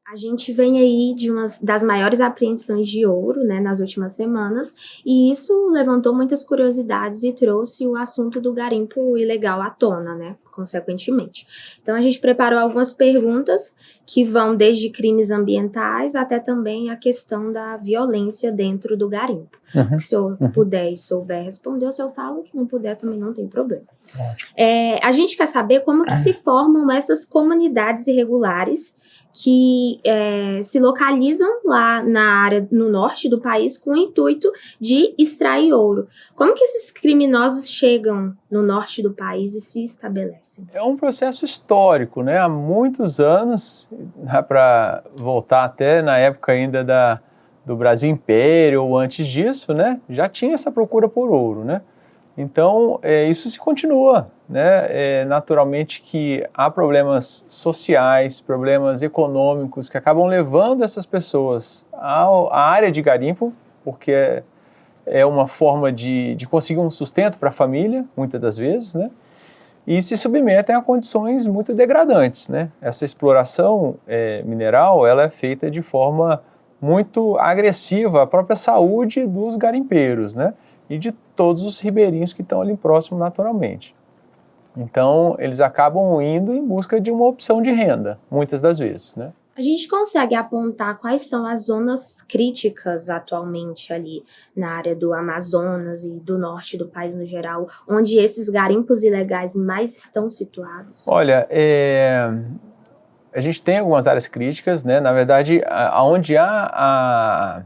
A gente vem aí de das maiores apreensões de ouro, né, nas últimas semanas, e isso levantou muitas curiosidades e trouxe o assunto do garimpo ilegal à tona, né, consequentemente. Então a gente preparou algumas perguntas que vão desde crimes ambientais até também a questão da violência dentro do garimpo. Se o senhor puder e souber responder, o senhor fala, que não puder também não tem problema. A gente quer saber como que se formam essas comunidades irregulares que se localizam lá na área, no norte do país, com o intuito de extrair ouro. Como que esses criminosos chegam no norte do país e se estabelecem? É um processo histórico, né? Há muitos anos, dá para voltar até na época ainda do Brasil Império ou antes disso, né? Já tinha essa procura por ouro, né? Então, isso se continua, né? Naturalmente que há problemas sociais, problemas econômicos que acabam levando essas pessoas à área de garimpo, porque é uma forma de conseguir um sustento para a família, muitas das vezes, né? E se submetem a condições muito degradantes, né? Essa exploração mineral, ela é feita de forma muito agressiva à própria saúde dos garimpeiros, né? E de todos os ribeirinhos que estão ali próximo naturalmente. Então, eles acabam indo em busca de uma opção de renda, muitas das vezes, né? A gente consegue apontar quais são as zonas críticas atualmente ali na área do Amazonas e do norte do país no geral, onde esses garimpos ilegais mais estão situados? Olha, a gente tem algumas áreas críticas, né? Na verdade, onde há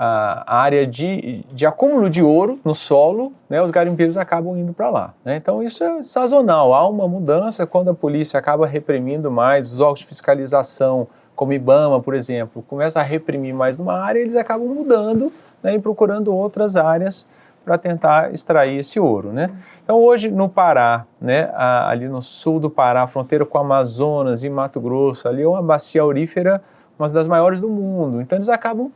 a área de acúmulo de ouro no solo, né, os garimpeiros acabam indo para lá, né? Então isso é sazonal, há uma mudança quando a polícia acaba reprimindo mais, os órgãos de fiscalização, como IBAMA, por exemplo, começa a reprimir mais numa área, eles acabam mudando, né, e procurando outras áreas para tentar extrair esse ouro, né? Então hoje no Pará, né, ali no sul do Pará, fronteira com o Amazonas e Mato Grosso, ali é uma bacia aurífera, uma das maiores do mundo. Então eles acabam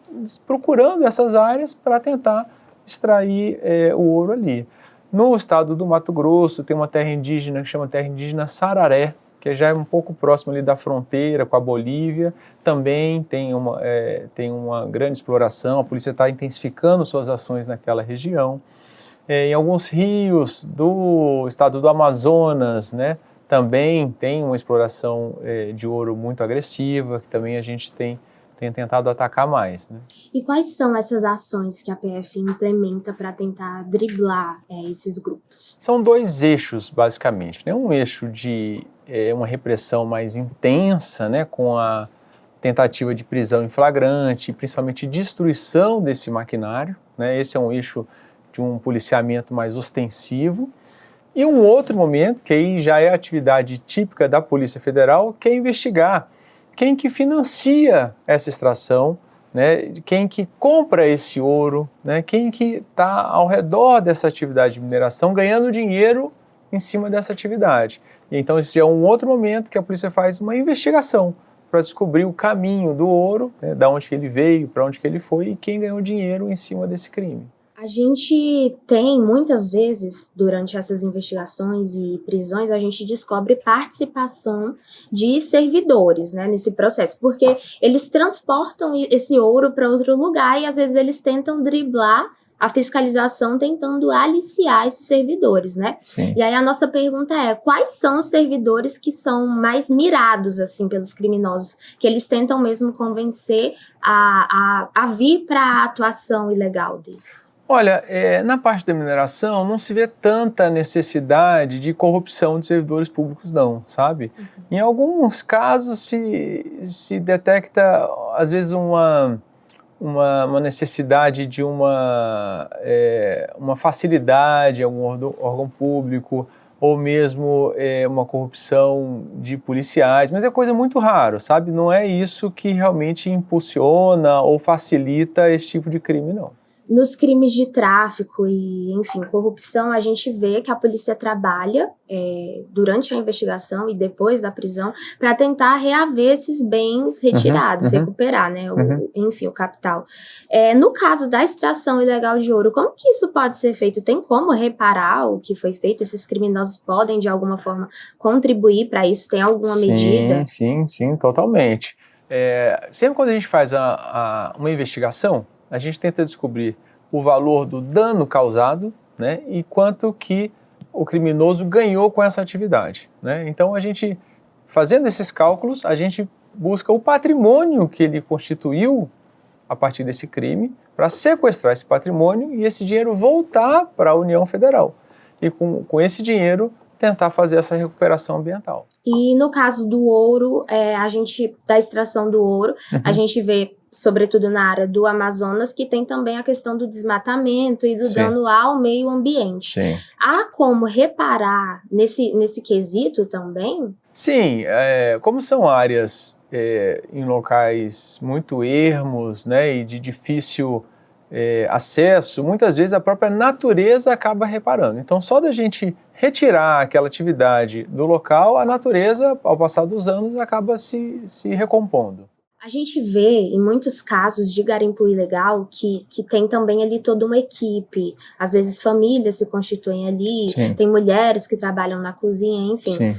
procurando essas áreas para tentar extrair o ouro ali. No estado do Mato Grosso tem uma terra indígena que chama terra indígena Sararé, que já é um pouco próximo ali da fronteira com a Bolívia. Também tem uma grande exploração, a polícia está intensificando suas ações naquela região. Em alguns rios do estado do Amazonas, né, também tem uma exploração de ouro muito agressiva, que também a gente tem tentado atacar mais, né? E quais são essas ações que a PF implementa para tentar driblar esses grupos? São dois eixos, basicamente, né? Um eixo de uma repressão mais intensa, né, com a tentativa de prisão em flagrante, principalmente destruição desse maquinário, né? Esse é um eixo de um policiamento mais ostensivo. E um outro momento, que aí já é a atividade típica da Polícia Federal, que é investigar quem que financia essa extração, né, quem que compra esse ouro, né, quem que está ao redor dessa atividade de mineração ganhando dinheiro em cima dessa atividade. E então esse é um outro momento que a polícia faz uma investigação para descobrir o caminho do ouro, né, da onde que ele veio, para onde que ele foi e quem ganhou dinheiro em cima desse crime. A gente tem, muitas vezes, durante essas investigações e prisões, a gente descobre participação de servidores, né, nesse processo, porque eles transportam esse ouro para outro lugar e, às vezes, eles tentam driblar a fiscalização tentando aliciar esses servidores, né? Sim. E aí a nossa pergunta é, quais são os servidores que são mais mirados, assim, pelos criminosos, que eles tentam mesmo convencer a vir para a atuação ilegal deles? Olha, na parte da mineração não se vê tanta necessidade de corrupção de servidores públicos não, sabe? Em alguns casos se detecta, às vezes, uma necessidade de uma facilidade em algum órgão público, ou mesmo uma corrupção de policiais, mas é coisa muito rara, sabe? Não é isso que realmente impulsiona ou facilita esse tipo de crime, não. Nos crimes de tráfico e, enfim, corrupção, a gente vê que a polícia trabalha durante a investigação e depois da prisão para tentar reaver esses bens retirados, recuperar, né, enfim, o capital. No caso da extração ilegal de ouro, como que isso pode ser feito? Tem como reparar o que foi feito? Esses criminosos podem, de alguma forma, contribuir para isso? Tem alguma medida? Sim, totalmente. Sempre quando a gente faz uma investigação, a gente tenta descobrir o valor do dano causado, né, e quanto que o criminoso ganhou com essa atividade, né? Então, fazendo esses cálculos, a gente busca o patrimônio que ele constituiu a partir desse crime para sequestrar esse patrimônio e esse dinheiro voltar para a União Federal. E com esse dinheiro tentar fazer essa recuperação ambiental. E no caso do ouro, da extração do ouro, a gente vê, sobretudo na área do Amazonas, que tem também a questão do desmatamento e do dano ao meio ambiente. Sim. Há como reparar nesse quesito também? Sim, como são áreas em locais muito ermos, né, e de difícil acesso, muitas vezes a própria natureza acaba reparando. Então, só da gente retirar aquela atividade do local, a natureza, ao passar dos anos, acaba se recompondo. A gente vê em muitos casos de garimpo ilegal que tem também ali toda uma equipe, às vezes famílias se constituem ali, Sim. Tem mulheres que trabalham na cozinha, enfim. Sim.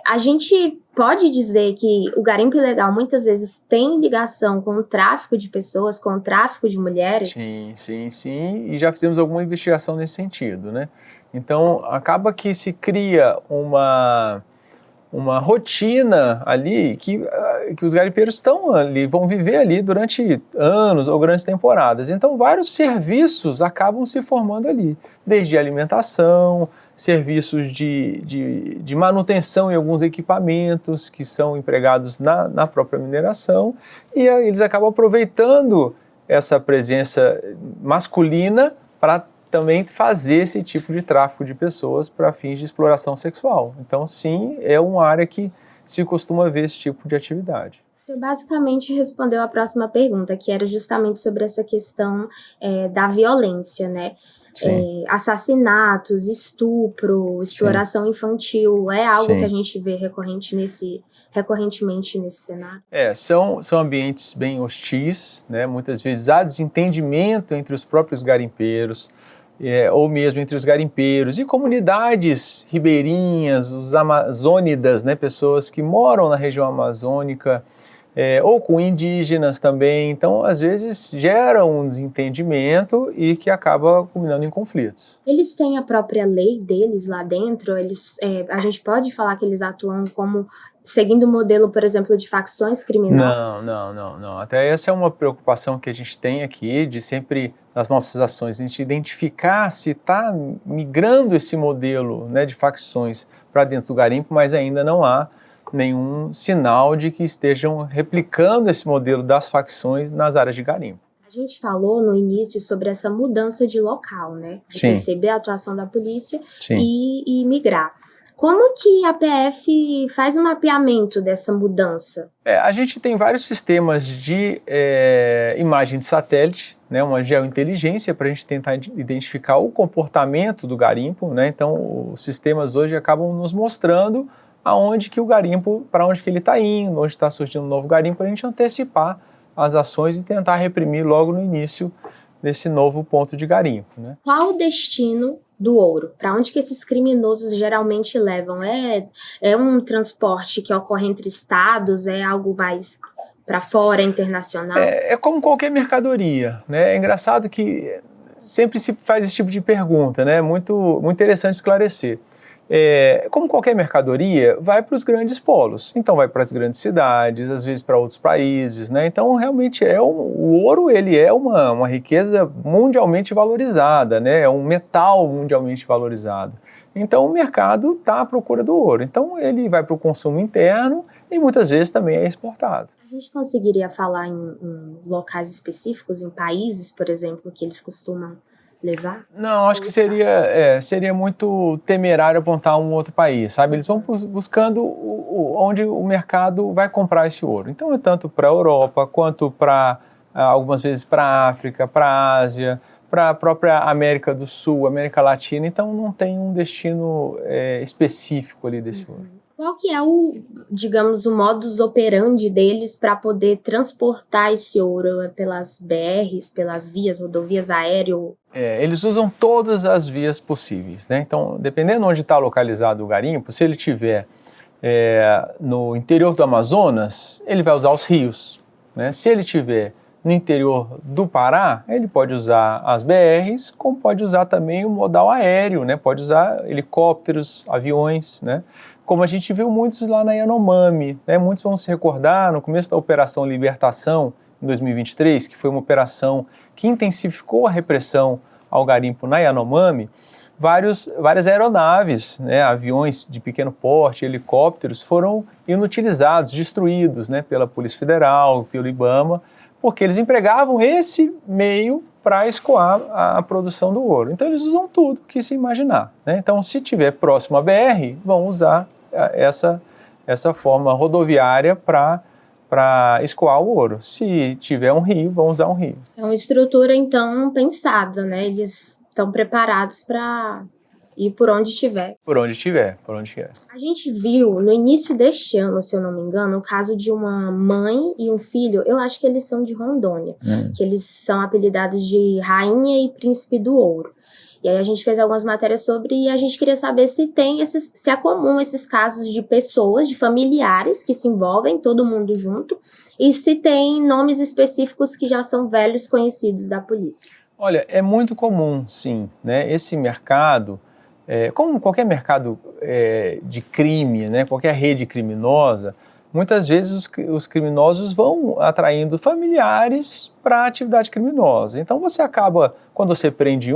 A gente pode dizer que o garimpo ilegal muitas vezes tem ligação com o tráfico de pessoas, com o tráfico de mulheres? Sim, e já fizemos alguma investigação nesse sentido, né? Então, acaba que se cria uma rotina ali que os garimpeiros estão ali, vão viver ali durante anos ou grandes temporadas. Então, vários serviços acabam se formando ali, desde alimentação, serviços de manutenção em alguns equipamentos que são empregados na própria mineração, e eles acabam aproveitando essa presença masculina para também fazer esse tipo de tráfico de pessoas para fins de exploração sexual. Então, sim, é uma área que se costuma ver esse tipo de atividade. Você basicamente respondeu a próxima pergunta, que era justamente sobre essa questão da violência, né? Assassinatos, estupro, exploração infantil, é algo que a gente vê recorrentemente nesse cenário? São ambientes bem hostis, né? Muitas vezes há desentendimento entre os próprios garimpeiros, ou mesmo entre os garimpeiros e comunidades ribeirinhas, os amazônidas, né? Pessoas que moram na região amazônica, ou com indígenas também. Então, às vezes, gera um desentendimento e que acaba culminando em conflitos. Eles têm a própria lei deles lá dentro? A gente pode falar que eles atuam como seguindo o modelo, por exemplo, de facções criminosas? Não. Até essa é uma preocupação que a gente tem aqui, de sempre, nas nossas ações, a gente identificar se está migrando esse modelo, né, de facções para dentro do garimpo, mas ainda não há nenhum sinal de que estejam replicando esse modelo das facções nas áreas de garimpo. A gente falou no início sobre essa mudança de local, né? De perceber a atuação da polícia e migrar. Como que a PF faz um mapeamento dessa mudança? A gente tem vários sistemas de imagem de satélite, né, uma geointeligência para a gente tentar identificar o comportamento do garimpo, né? Então, os sistemas hoje acabam nos mostrando aonde que o garimpo, para onde que ele está indo, onde está surgindo um novo garimpo, para a gente antecipar as ações e tentar reprimir logo no início desse novo ponto de garimpo, né? Qual o destino do ouro? Para onde que esses criminosos geralmente levam? É um transporte que ocorre entre estados? É algo mais para fora, internacional? É como qualquer mercadoria, né? É engraçado que sempre se faz esse tipo de pergunta, né? Muito interessante esclarecer. Como qualquer mercadoria, vai para os grandes polos. Então, vai para as grandes cidades, às vezes para outros países, né? Então, realmente, o ouro ele é uma riqueza mundialmente valorizada, né? É um metal mundialmente valorizado. Então, o mercado está à procura do ouro. Então, ele vai para o consumo interno e muitas vezes também é exportado. A gente conseguiria falar em locais específicos, em países, por exemplo, que eles costumam levar? Não, acho que seria muito temerário apontar um outro país, sabe? Eles vão buscando onde o mercado vai comprar esse ouro. Então, é tanto para a Europa, quanto para, algumas vezes, para a África, para a Ásia, para a própria América do Sul, América Latina. Então, não tem um destino específico ali desse ouro. Qual que é o modus operandi deles para poder transportar esse ouro pelas BRs, pelas rodovias aéreas? Eles usam todas as vias possíveis, né? Então, dependendo onde está localizado o garimpo, se ele tiver no interior do Amazonas, ele vai usar os rios, né? Se ele estiver no interior do Pará, ele pode usar as BRs, como pode usar também o modal aéreo, né? Pode usar helicópteros, aviões, né? Como a gente viu muitos lá na Yanomami, né? Muitos vão se recordar no começo da Operação Libertação, em 2023, que foi uma operação que intensificou a repressão ao garimpo na Yanomami. Várias aeronaves, né, aviões de pequeno porte, helicópteros, foram inutilizados, destruídos, né, pela Polícia Federal, pelo IBAMA, porque eles empregavam esse meio para escoar a produção do ouro. Então eles usam tudo que se imaginar, né? Então, se tiver próximo à BR, vão usar essa forma rodoviária para escoar o ouro. Se tiver um rio, vão usar um rio. É uma estrutura, então, pensada, né? Eles estão preparados para ir por onde estiver. Por onde estiver. A gente viu, no início deste ano, se eu não me engano, o caso de uma mãe e um filho, eu acho que eles são de Rondônia, que eles são apelidados de Rainha e Príncipe do Ouro. E aí a gente fez algumas matérias sobre e a gente queria saber se é comum esses casos de pessoas, de familiares que se envolvem, todo mundo junto, e se tem nomes específicos que já são velhos conhecidos da polícia. Olha, é muito comum, sim, né? Esse mercado, como qualquer mercado de crime, né? Qualquer rede criminosa, muitas vezes os criminosos vão atraindo familiares para a atividade criminosa. Então você acaba, quando você prende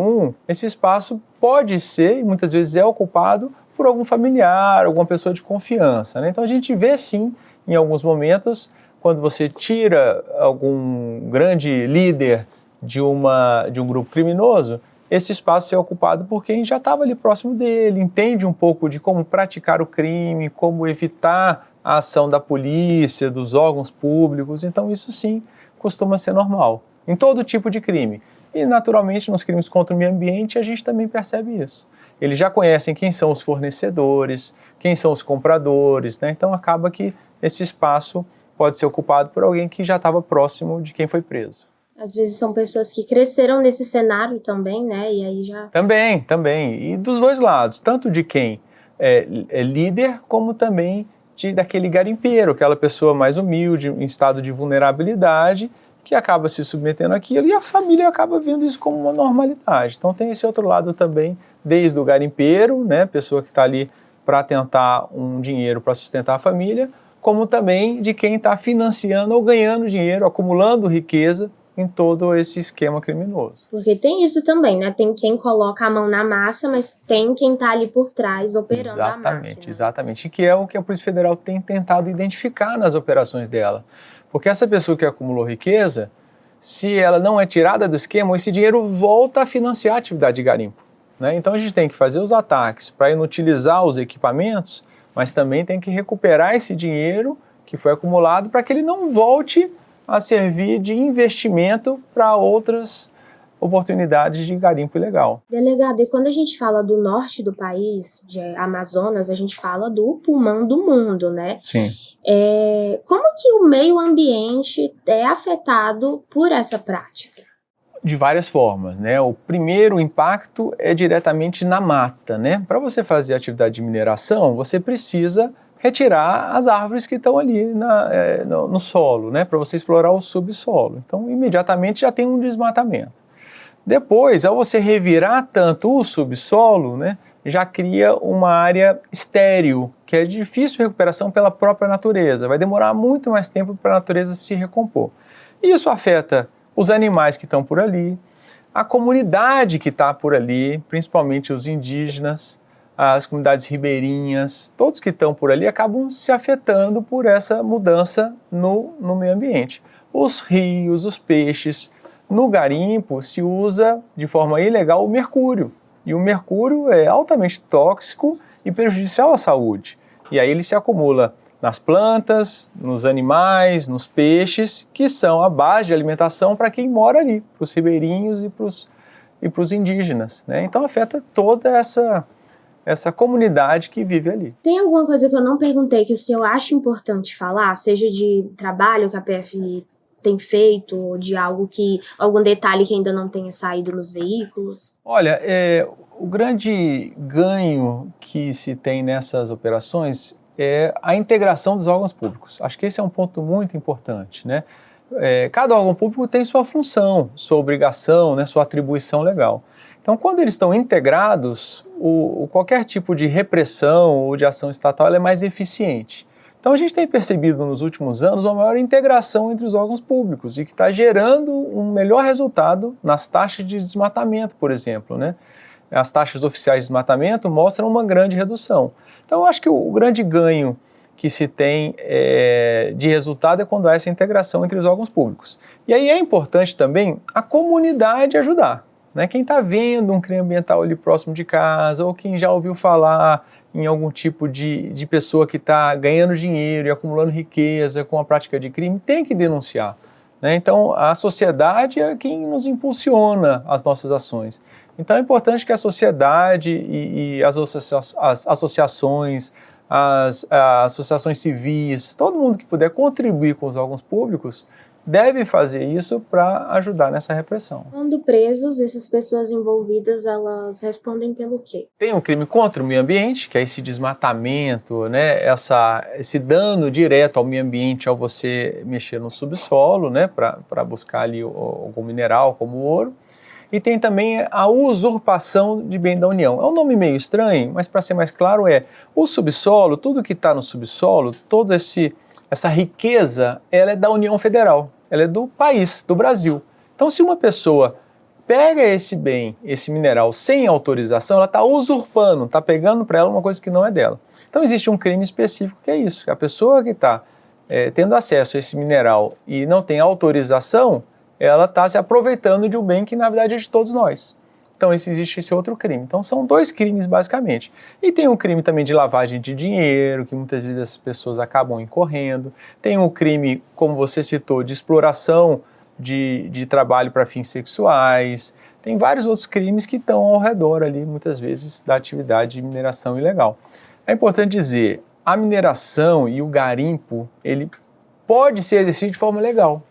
esse espaço pode ser, e muitas vezes é ocupado por algum familiar, alguma pessoa de confiança, né? Então a gente vê sim, em alguns momentos, quando você tira algum grande líder de um grupo criminoso, esse espaço é ocupado por quem já estava ali próximo dele, entende um pouco de como praticar o crime, como evitar a ação da polícia, dos órgãos públicos. Então isso sim costuma ser normal, em todo tipo de crime. E naturalmente nos crimes contra o meio ambiente a gente também percebe isso. Eles já conhecem quem são os fornecedores, quem são os compradores, né? Então acaba que esse espaço pode ser ocupado por alguém que já estava próximo de quem foi preso. Às vezes são pessoas que cresceram nesse cenário também, né? E aí já... Também. E dos dois lados, tanto de quem é líder, como também daquele garimpeiro, aquela pessoa mais humilde, em estado de vulnerabilidade, que acaba se submetendo àquilo e a família acaba vendo isso como uma normalidade. Então tem esse outro lado também, desde o garimpeiro, né? Pessoa que está ali para tentar um dinheiro para sustentar a família, como também de quem está financiando ou ganhando dinheiro, acumulando riqueza em todo esse esquema criminoso. Porque tem isso também, né? Tem quem coloca a mão na massa, mas tem quem está ali por trás operando a máquina. Exatamente. E que é o que a Polícia Federal tem tentado identificar nas operações dela. Porque essa pessoa que acumulou riqueza, se ela não é tirada do esquema, esse dinheiro volta a financiar a atividade de garimpo, né? Então a gente tem que fazer os ataques para inutilizar os equipamentos, mas também tem que recuperar esse dinheiro que foi acumulado para que ele não volte a servir de investimento para outras oportunidades de garimpo ilegal. Delegado, e quando a gente fala do norte do país, de Amazonas, a gente fala do pulmão do mundo, né? Sim. Como que o meio ambiente é afetado por essa prática? De várias formas, né? O primeiro impacto é diretamente na mata, né? Para você fazer atividade de mineração, você precisa retirar as árvores que estão ali no solo, né? Para você explorar o subsolo. Então, imediatamente já tem um desmatamento. Depois, ao você revirar tanto o subsolo, né, já cria uma área estéril, que é de difícil recuperação pela própria natureza. Vai demorar muito mais tempo para a natureza se recompor. E isso afeta os animais que estão por ali, a comunidade que está por ali, principalmente os indígenas, as comunidades ribeirinhas, todos que estão por ali acabam se afetando por essa mudança no meio ambiente. Os rios, os peixes. No garimpo se usa de forma ilegal o mercúrio, e o mercúrio é altamente tóxico e prejudicial à saúde. E aí ele se acumula nas plantas, nos animais, nos peixes, que são a base de alimentação para quem mora ali, para os ribeirinhos e para os indígenas, né? Então afeta toda essa comunidade que vive ali. Tem alguma coisa que eu não perguntei que o senhor acha importante falar, seja de trabalho que a PF tem feito, ou de algum detalhe que ainda não tenha saído nos veículos? Olha, o grande ganho que se tem nessas operações é a integração dos órgãos públicos. Acho que esse é um ponto muito importante, né? Cada órgão público tem sua função, sua obrigação, né, sua atribuição legal. Então, quando eles estão integrados, qualquer tipo de repressão ou de ação estatal ela é mais eficiente. Então, a gente tem percebido nos últimos anos uma maior integração entre os órgãos públicos e que está gerando um melhor resultado nas taxas de desmatamento, por exemplo, né? As taxas oficiais de desmatamento mostram uma grande redução. Então, eu acho que o grande ganho que se tem de resultado é quando há essa integração entre os órgãos públicos. E aí é importante também a comunidade ajudar, né? Quem está vendo um crime ambiental ali próximo de casa, ou quem já ouviu falar em algum tipo de pessoa que está ganhando dinheiro e acumulando riqueza com a prática de crime, tem que denunciar, né? Então, a sociedade é quem nos impulsiona as nossas ações. Então, é importante que a sociedade e as associações, as associações civis, todo mundo que puder contribuir com os órgãos públicos, deve fazer isso para ajudar nessa repressão. Quando presos, essas pessoas envolvidas, elas respondem pelo quê? Tem um crime contra o meio ambiente, que é esse desmatamento, né, esse dano direto ao meio ambiente ao você mexer no subsolo, né, para buscar ali algum mineral como o ouro. E tem também a usurpação de bem da União. É um nome meio estranho, mas para ser mais claro o subsolo, tudo que está no subsolo, toda essa riqueza, ela é da União Federal, ela é do país, do Brasil. Então, se uma pessoa pega esse bem, esse mineral, sem autorização, ela está usurpando, está pegando para ela uma coisa que não é dela. Então, existe um crime específico que é isso, que a pessoa que está tendo acesso a esse mineral e não tem autorização, ela está se aproveitando de um bem que, na verdade, é de todos nós. Então, existe esse outro crime. Então, são dois crimes, basicamente. E tem um crime também de lavagem de dinheiro, que muitas vezes as pessoas acabam incorrendo. Tem um crime, como você citou, de exploração de trabalho para fins sexuais. Tem vários outros crimes que estão ao redor ali, muitas vezes, da atividade de mineração ilegal. É importante dizer, a mineração e o garimpo, ele pode ser exercido de forma legal,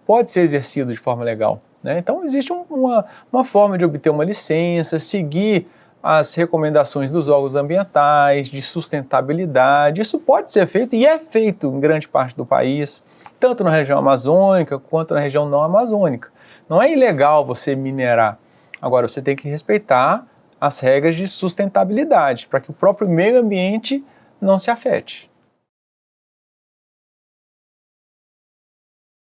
né? Então, existe uma forma de obter uma licença, seguir as recomendações dos órgãos ambientais, de sustentabilidade. Isso pode ser feito e é feito em grande parte do país, tanto na região amazônica quanto na região não amazônica. Não é ilegal você minerar. Agora, você tem que respeitar as regras de sustentabilidade, para que o próprio meio ambiente não se afete.